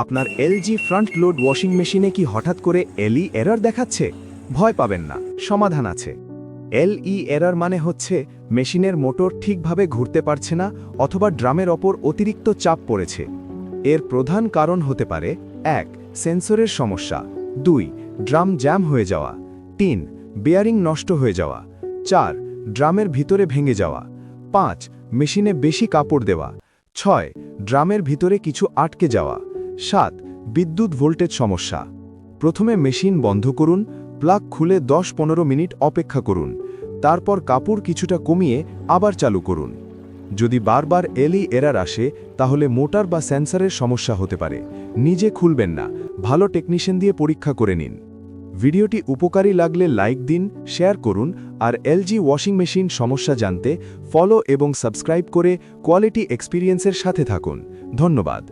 আপনার LG front load washing মেশিনে কি হঠাৎ করে এলই এরর দেখাচ্ছে? ভয় পাবেন না, সমাধান আছে। এলই এরর মানে হচ্ছে মেশিনের মোটর ঠিকভাবে ঘুরতে পারছে না অথবা ড্রামের ওপর অতিরিক্ত চাপ পড়েছে। এর প্রধান কারণ হতে পারে ১. সেন্সরের সমস্যা, ২. ড্রাম জ্যাম হয়ে যাওয়া, ৩. বেয়ারিং নষ্ট হয়ে যাওয়া, ৪. ড্রামের ভিতরে ভেঙে যাওয়া, ৫. মেশিনে বেশি কাপড় দেওয়া, ৬. ড্রামের ভিতরে কিছু আটকে যাওয়া, ৭. বিদ্যুৎ ভোল্টেজ সমস্যা। প্রথমে মেশিন বন্ধ করুন, প্লাগ খুলে ১০-১৫ মিনিট অপেক্ষা করুন, তারপর কাপড় কিছুটা কমিয়ে আবার চালু করুন। যদি বারবার এলই এরর আসে তাহলে মোটর বা সেন্সরের সমস্যা হতে পারে। নিজে খুলবেন না, ভালো টেকনিশিয়ান দিয়ে পরীক্ষা করে নিন। ভিডিওটি উপকারী লাগলে লাইক দিন, শেয়ার করুন আর এলজি ওয়াশিং মেশিন সমস্যা জানতে ফলো এবং সাবস্ক্রাইব করে কোয়ালিটি এক্সপিরিয়েন্সের সাথে থাকুন। ধন্যবাদ।